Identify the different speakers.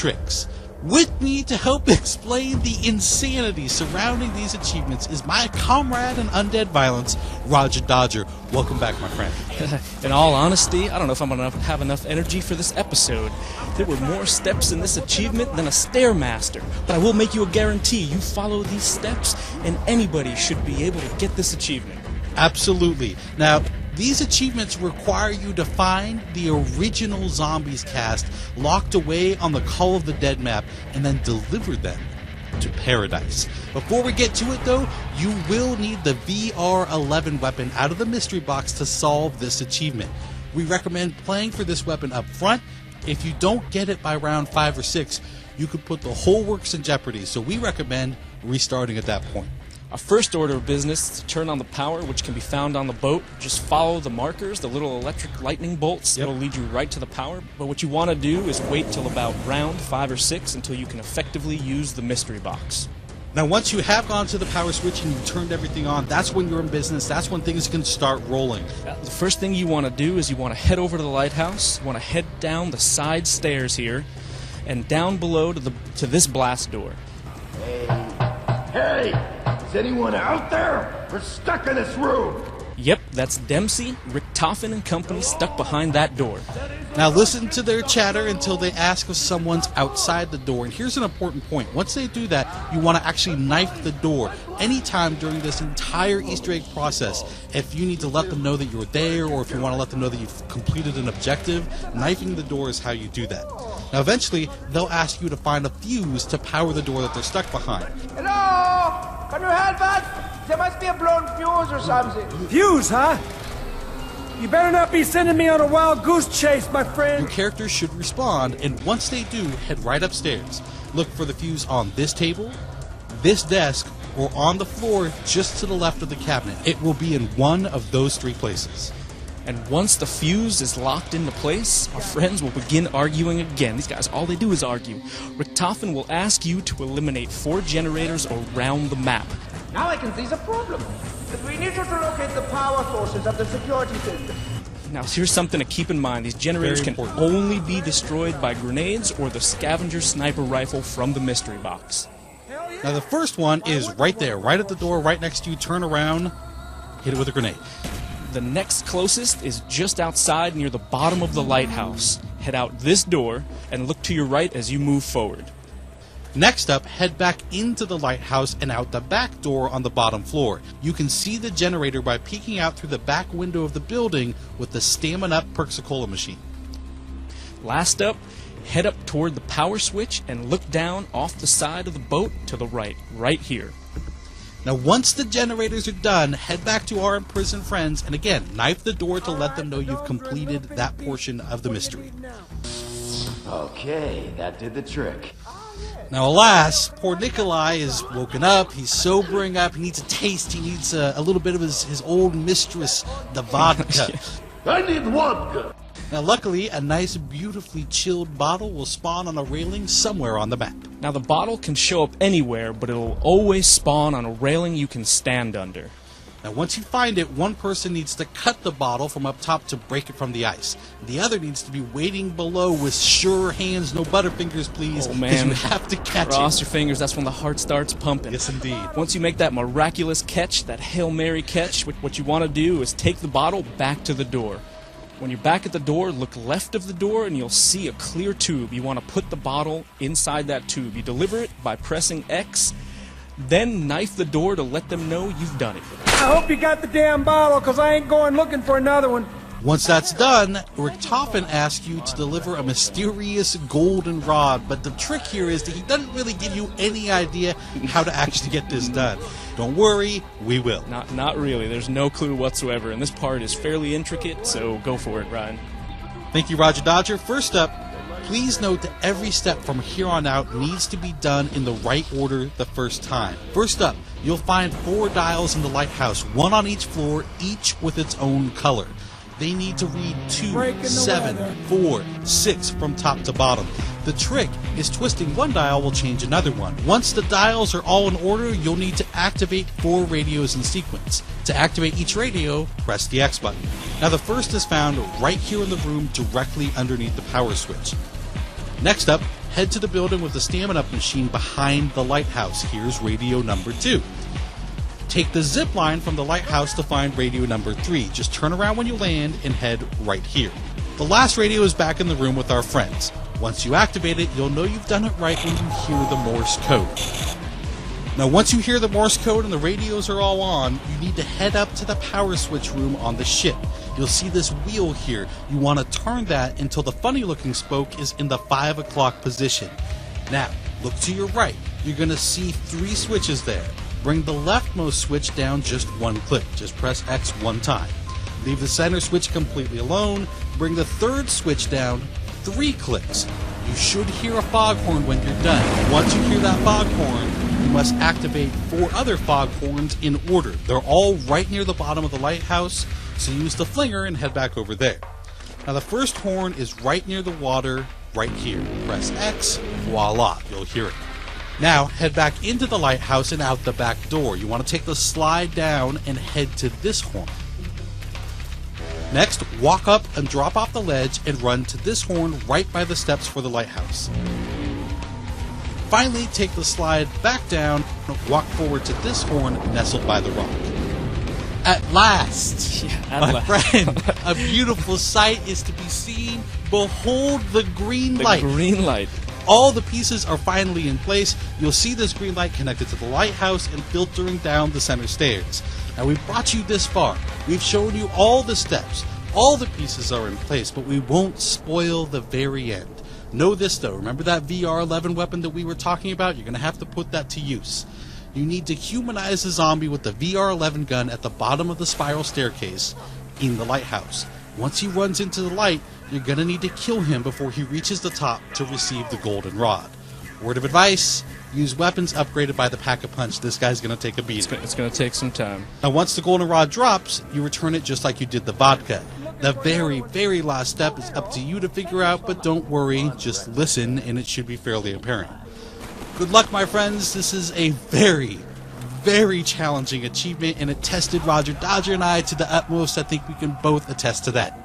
Speaker 1: tricks. With me to help explain the insanity surrounding these achievements is my comrade in undead violence, Roger Dodger. Welcome back, my friend.
Speaker 2: In all honesty, I don't know if I'm going to have enough energy for this episode. There were more steps in this achievement than a Stairmaster, but I will make you a guarantee. You follow these steps, and anybody should be able to get this achievement.
Speaker 1: Absolutely. Now, these achievements require you to find the original Zombies cast locked away on the Call of the Dead map and then deliver them to paradise. Before we get to it though, you will need the VR11 weapon out of the mystery box to solve this achievement. We recommend playing for this weapon up front. If you don't get it by round 5 or 6, you could put the whole works in jeopardy, so we recommend restarting at that point.
Speaker 2: Our first order of business is to turn on the power, which can be found on the boat. Just follow the markers, the little electric lightning bolts.
Speaker 1: Yep.
Speaker 2: It'll lead you right to the power. But what you want to do is wait till about round 5 or 6 until you can effectively use the mystery box.
Speaker 1: Now, once you have gone to the power switch and you turned everything on, that's when you're in business. That's when things can start rolling.
Speaker 2: The first thing you want to do is you want to head over to the lighthouse. You want to head down the side stairs here and down below to this blast door.
Speaker 3: Hey! Is anyone out there? We're stuck in this room!
Speaker 2: Yep, that's Dempsey, Rick Toffin and company stuck behind that door.
Speaker 1: Now listen to their chatter until they ask if someone's outside the door. And here's an important point. Once they do that, you want to actually knife the door. Anytime during this entire Easter egg process, if you need to let them know that you're there or if you want to let them know that you've completed an objective, knifing the door is how you do that. Now eventually, they'll ask you to find a fuse to power the door that they're stuck behind.
Speaker 4: Hello? Can you help us? There must be a blown fuse or something.
Speaker 5: Fuse, huh? You better not be sending me on a wild goose chase, my friend.
Speaker 1: Your characters should respond, and once they do, head right upstairs. Look for the fuse on this table, this desk, or on the floor just to the left of the cabinet. It will be in one of those 3 places.
Speaker 2: And once the fuse is locked into place, our friends will begin arguing again. These guys, all they do is argue. Rick Toffin will ask you to eliminate 4 generators around the map.
Speaker 4: Now I can see the problem. But we need you to locate the power sources of the security system.
Speaker 2: Now, here's something to keep in mind. These generators can only be destroyed by grenades or the scavenger sniper rifle from the mystery box.
Speaker 1: Now the first one is right there, right at the door, right next to you. Turn around, hit it with a grenade.
Speaker 2: The next closest is just outside near the bottom of the lighthouse. Head out this door and look to your right as you move forward.
Speaker 1: Next up, head back into the lighthouse and out the back door on the bottom floor. You can see the generator by peeking out through the back window of the building with the Stamina Up Perks-a-Cola machine.
Speaker 2: Last up, head up toward the power switch and look down off the side of the boat to the right here.
Speaker 1: Now once the generators are done, head back to our imprisoned friends and again, knife the door to let them know you've completed that portion of the mystery.
Speaker 3: Okay, that did the trick.
Speaker 1: Now, alas, poor Nikolai is woken up, he's sobering up, he needs a taste, he needs a little bit of his old mistress, the vodka.
Speaker 3: I need vodka!
Speaker 1: Now, luckily, a nice, beautifully chilled bottle will spawn on a railing somewhere on the map.
Speaker 2: Now, the bottle can show up anywhere, but it'll always spawn on a railing you can stand under.
Speaker 1: Now, once you find it, one person needs to cut the bottle from up top to break it from the ice. The other needs to be waiting below with sure hands, no butterfingers, please,
Speaker 2: Oh,
Speaker 1: because
Speaker 2: man.
Speaker 1: you have to catch
Speaker 2: Cross
Speaker 1: it.
Speaker 2: your fingers, that's when the heart starts pumping.
Speaker 1: Yes, indeed.
Speaker 2: Once you make that miraculous catch, that Hail Mary catch, what you want to do is take the bottle back to the door. When you're back at the door, look left of the door and you'll see a clear tube. You want to put the bottle inside that tube. You deliver it by pressing X, then knife the door to let them know you've done it.
Speaker 5: I hope you got the damn bottle, because I ain't going looking for another one.
Speaker 1: Once that's done, Rick Toffin asks you to deliver a mysterious golden rod, but the trick here is that he doesn't really give you any idea how to actually get this done. Don't worry, we will.
Speaker 2: Not really. There's no clue whatsoever, and this part is fairly intricate, so go for it, Ryan.
Speaker 1: Thank you, Roger Dodger. First up, please note that every step from here on out needs to be done in the right order the first time. First up, you'll find 4 dials in the lighthouse, 1 on each floor, each with its own color. They need to read 2, 7, 4, 6 from top to bottom. The trick is twisting one dial will change another one. Once the dials are all in order, you'll need to activate 4 radios in sequence. To activate each radio, press the X button. Now the first is found right here in the room directly underneath the power switch. Next up, head to the building with the stamina machine behind the lighthouse. Here's radio number 2. Take the zip line from the lighthouse to find radio number 3. Just turn around when you land and head right here. The last radio is back in the room with our friends. Once you activate it, you'll know you've done it right when you hear the Morse code. Now, once you hear the Morse code and the radios are all on, you need to head up to the power switch room on the ship. You'll see this wheel here. You want to turn that until the funny-looking spoke is in the 5 o'clock position. Now, look to your right. You're going to see 3 switches there. Bring the leftmost switch down just 1 click. Just press X 1 time. Leave the center switch completely alone. Bring the 3rd switch down 3 clicks. You should hear a foghorn when you're done. Once you hear that foghorn, you must activate 4 other foghorns in order. They're all right near the bottom of the lighthouse, so use the flinger and head back over there. Now the first horn is right near the water, right here. Press X, voila, you'll hear it. Now head back into the lighthouse and out the back door. You want to take the slide down and head to this horn. Next, walk up and drop off the ledge and run to this horn right by the steps for the lighthouse. Finally, take the slide back down and walk forward to this horn nestled by the rock. At last, my friend, a beautiful sight is to be seen. Behold the green light.
Speaker 2: The green light.
Speaker 1: All the pieces are finally in place. You'll see this green light connected to the lighthouse and filtering down the center stairs. Now, we've brought you this far. We've shown you all the steps. All the pieces are in place, but we won't spoil the very end. Know this, though. Remember that VR-11 weapon that we were talking about? You're going to have to put that to use. You need to humanize the zombie with the VR-11 gun at the bottom of the spiral staircase in the lighthouse. Once he runs into the light, you're going to need to kill him before he reaches the top to receive the golden rod. Word of advice, use weapons upgraded by the Pack-a-Punch. This guy's going to take a beating.
Speaker 2: It's going to take some time.
Speaker 1: Now, once the golden rod drops, you return it just like you did the vodka. The very, very last step is up to you to figure out, but don't worry, just listen and it should be fairly apparent. Good luck, my friends. This is a very, very challenging achievement, and it tested Roger Dodger and I to the utmost. I think we can both attest to that.